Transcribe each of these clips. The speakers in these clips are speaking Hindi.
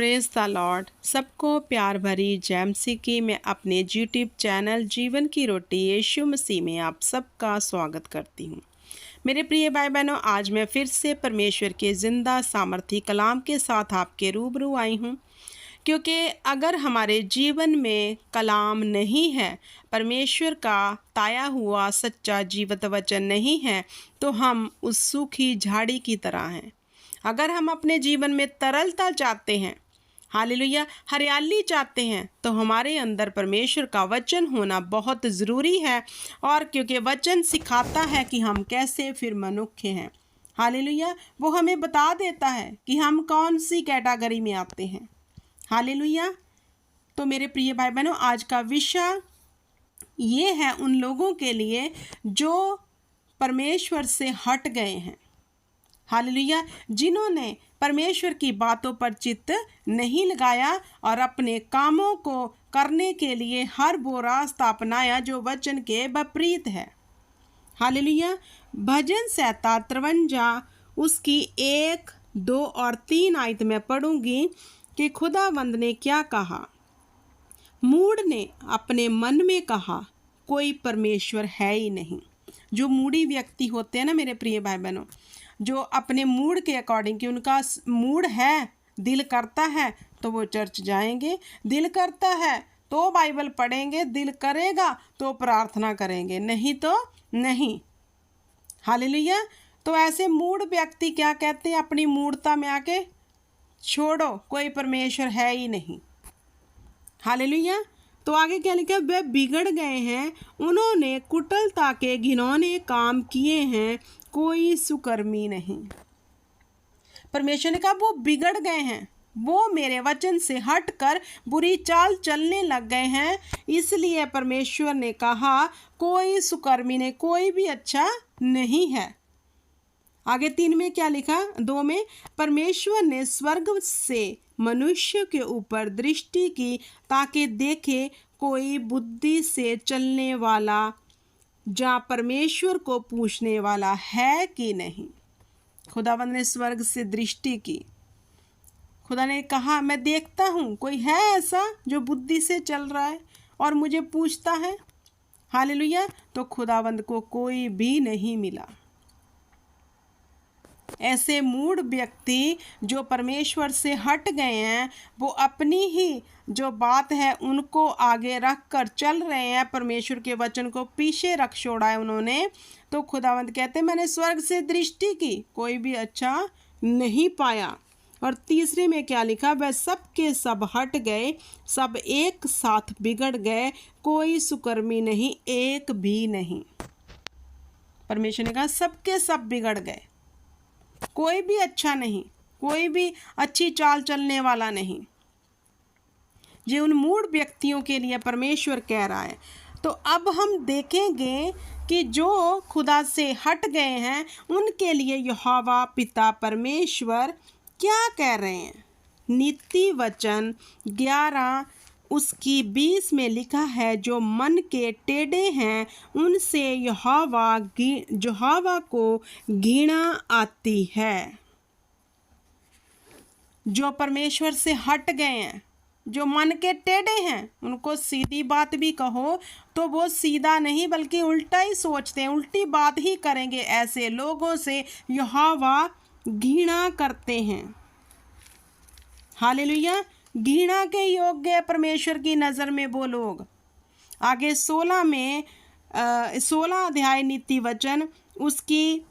Praise the Lord. सबको प्यार भरी जय मसीह की मैं अपने यूट्यूब चैनल जीवन की रोटी यीशु मसीह में आप सबका स्वागत करती हूँ। मेरे प्रिय भाई बहनों, आज मैं फिर से परमेश्वर के जिंदा सामर्थी कलाम के साथ आपके रूबरू आई हूँ, क्योंकि अगर हमारे जीवन में कलाम नहीं है, परमेश्वर का ताया हुआ सच्चा जीवित वचन नहीं है, तो हम उस सूखी झाड़ी की तरह हैं। अगर हम अपने जीवन में तरलता चाहते हैं, हालेलुया, हरियाली चाहते हैं, तो हमारे अंदर परमेश्वर का वचन होना बहुत ज़रूरी है। और क्योंकि वचन सिखाता है कि हम कैसे फिर मनुष्य हैं, हालेलुया, वो हमें बता देता है कि हम कौन सी कैटेगरी में आते हैं। हालेलुया। तो मेरे प्रिय भाई बहनों, आज का विषय ये है उन लोगों के लिए जो परमेश्वर से हट गए हैं। हालेलुया, जिन्होंने परमेश्वर की बातों पर चित्त नहीं लगाया और अपने कामों को करने के लिए हर वो रास्ता अपनाया जो वचन के विपरीत है। हालेलुया। भजन 53 उसकी 1, 2 और 3 आयत में पढ़ूंगी कि खुदावंद ने क्या कहा। मूढ़ ने अपने मन में कहा, कोई परमेश्वर है ही नहीं। जो मूढ़ी व्यक्ति होते हैं ना मेरे प्रिय भाई बहनों, जो अपने मूड के अकॉर्डिंग, कि उनका मूड है, दिल करता है तो वो चर्च जाएंगे, दिल करता है तो बाइबल पढ़ेंगे, दिल करेगा तो प्रार्थना करेंगे, नहीं तो नहीं। हालेलुया। तो ऐसे मूड व्यक्ति क्या कहते हैं, अपनी मूर्खता में आके छोड़ो, कोई परमेश्वर है ही नहीं। हालेलुया। तो आगे क्या लिखा, वे बिगड़ गए हैं, उन्होंने कुटिलता के घिनौने काम किए हैं, कोई सुकर्मी नहीं। परमेश्वर ने कहा वो बिगड़ गए हैं, वो मेरे वचन से हटकर बुरी चाल चलने लग गए हैं, इसलिए परमेश्वर ने कहा कोई सुकर्मी नहीं, कोई भी अच्छा नहीं है। आगे 3 में क्या लिखा, 2 में, परमेश्वर ने स्वर्ग से मनुष्य के ऊपर दृष्टि की ताकि देखे कोई बुद्धि से चलने वाला जहाँ परमेश्वर को पूछने वाला है कि नहीं। खुदावंद ने स्वर्ग से दृष्टि की, खुदा ने कहा मैं देखता हूँ कोई है ऐसा जो बुद्धि से चल रहा है और मुझे पूछता है। हालेलुया। तो खुदावंद को कोई भी नहीं मिला। ऐसे मूढ़ व्यक्ति जो परमेश्वर से हट गए हैं, वो अपनी ही जो बात है उनको आगे रख कर चल रहे हैं, परमेश्वर के वचन को पीछे रख छोड़ा है उन्होंने। तो खुदावंद कहते हैं मैंने स्वर्ग से दृष्टि की, कोई भी अच्छा नहीं पाया। और 3 में क्या लिखा, वह सब के सब हट गए, सब एक साथ बिगड़ गए, कोई सुकर्मी नहीं, एक भी नहीं। परमेश्वर ने कहा सबके सब बिगड़ गए, कोई भी अच्छा नहीं, कोई भी अच्छी चाल चलने वाला नहीं। ये उन मूढ़ व्यक्तियों के लिए परमेश्वर कह रहा है। तो अब हम देखेंगे कि जो खुदा से हट गए हैं उनके लिए यहोवा पिता परमेश्वर क्या कह रहे हैं। नीति वचन 11 उसकी 20 में लिखा है, जो मन के टेढ़े हैं उनसे यहोवा को घृणा आती है। जो परमेश्वर से हट गए हैं, जो मन के टेढ़े हैं, उनको सीधी बात भी कहो तो वो सीधा नहीं बल्कि उल्टा ही सोचते हैं, उल्टी बात ही करेंगे। ऐसे लोगों से यहोवा घृणा करते हैं। हालेलुया। घृणा के योग्य परमेश्वर की नज़र में वो लोग। आगे 16 अध्याय नीति वचन उसकी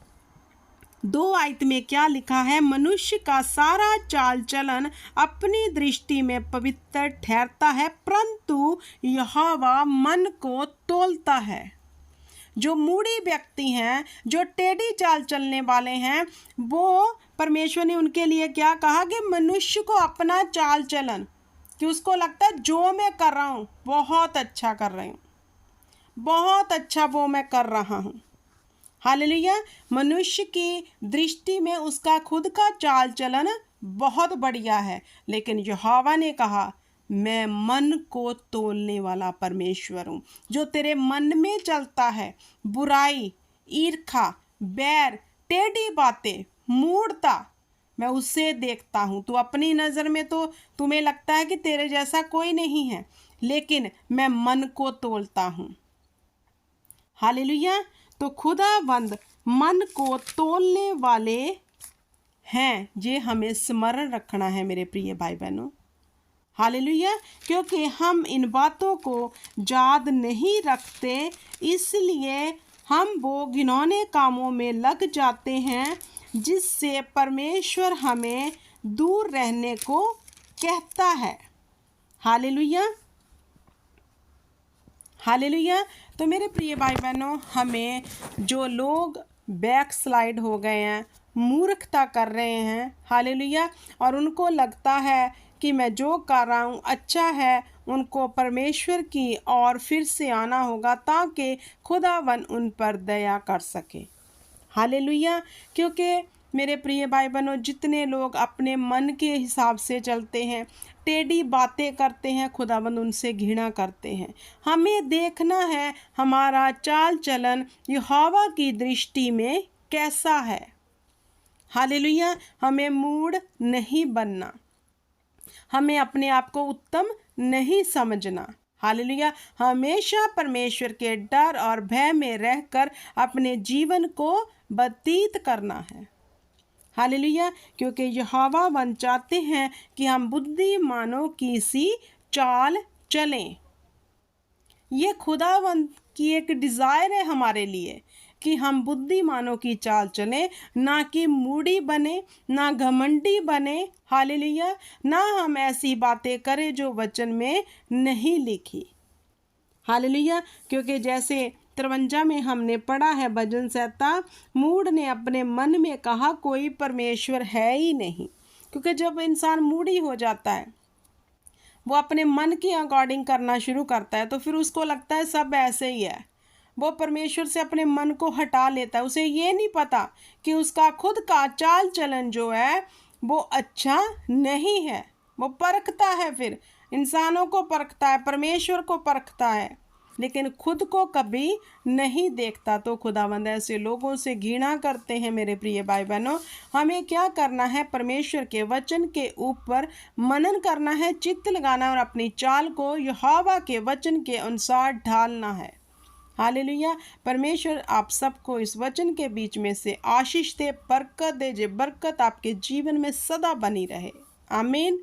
2 आयत में क्या लिखा है, मनुष्य का सारा चाल चलन अपनी दृष्टि में पवित्र ठहरता है, परंतु यहोवा मन को तौलता है। जो मूढ़ी व्यक्ति हैं, जो टेढ़ी चाल चलने वाले हैं, वो परमेश्वर ने उनके लिए क्या कहा कि मनुष्य को अपना चाल चलन, कि उसको लगता है जो मैं कर रहा हूँ बहुत अच्छा कर रही हूँ, बहुत अच्छा वो मैं कर रहा हूँ। हालेलुया। मनुष्य की दृष्टि में उसका खुद का चाल चलन बहुत बढ़िया है, लेकिन यहोवा ने कहा मैं मन को तौलने वाला परमेश्वर हूँ। जो तेरे मन में चलता है, बुराई, ईर्खा, बैर, टेढ़ी बातें, मूढ़ता, मैं उससे देखता हूँ। तो अपनी नज़र में तो तुम्हें लगता है कि तेरे जैसा कोई नहीं है, लेकिन मैं मन को तोलता हूँ। हालेलुया। तो खुदावंद मन को तोलने वाले हैं, ये हमें स्मरण रखना है मेरे प्रिय भाई बहनों। हालेलुया। क्योंकि हम इन बातों को याद नहीं रखते, इसलिए हम वो घिनौने कामों में लग जाते हैं जिससे परमेश्वर हमें दूर रहने को कहता है। हालेलुया। हालेलुया। तो मेरे प्रिय भाई बहनों, हमें जो लोग बैक स्लाइड हो गए हैं, मूर्खता कर रहे हैं, हालेलुया, और उनको लगता है कि मैं जो कर रहा हूँ अच्छा है, उनको परमेश्वर की और फिर से आना होगा ताकि खुदावन उन पर दया कर सके। हालेलुया। क्योंकि मेरे प्रिय भाई बहनों, जितने लोग अपने मन के हिसाब से चलते हैं, टेढ़ी बातें करते हैं, खुदाबंद उनसे घृणा करते हैं। हमें देखना है हमारा चाल चलन यहोवा की दृष्टि में कैसा है। हालेलुया। हमें मूढ़ नहीं बनना, हमें अपने आप को उत्तम नहीं समझना। हालेलुया। हमेशा परमेश्वर के डर और भय में रहकर अपने जीवन को व्यतीत करना है। हालेलुया। क्योंकि यहोवा चाहते हैं कि हम बुद्धिमानों की सी चाल चलें। ये खुदावंद की एक डिज़ायर है हमारे लिए कि हम बुद्धिमानों की चाल चलें, ना कि मूढ़ी बने, ना घमंडी बने। हालेलुया। ना हम ऐसी बातें करें जो वचन में नहीं लिखी। हालेलुया। क्योंकि जैसे 53 में हमने पढ़ा है भजन संहिता, मूढ़ ने अपने मन में कहा कोई परमेश्वर है ही नहीं। क्योंकि जब इंसान मूढ़ी हो जाता है, वो अपने मन के अकॉर्डिंग करना शुरू करता है, तो फिर उसको लगता है सब ऐसे ही है। वो परमेश्वर से अपने मन को हटा लेता है। उसे ये नहीं पता कि उसका खुद का चाल चलन जो है वो अच्छा नहीं है। वो परखता है, फिर इंसानों को परखता है, परमेश्वर को परखता है, लेकिन खुद को कभी नहीं देखता। तो खुदावंद ऐसे लोगों से घृणा करते हैं। मेरे प्रिय भाई बहनों, हमें क्या करना है? परमेश्वर के वचन के ऊपर मनन करना है, चित्त लगाना और अपनी चाल को यहोवा के वचन के अनुसार ढालना है। हालेलुया। परमेश्वर आप सबको इस वचन के बीच में से आशीष दे, बरकत दे, जे बरकत आपके जीवन में सदा बनी रहे। आमीन।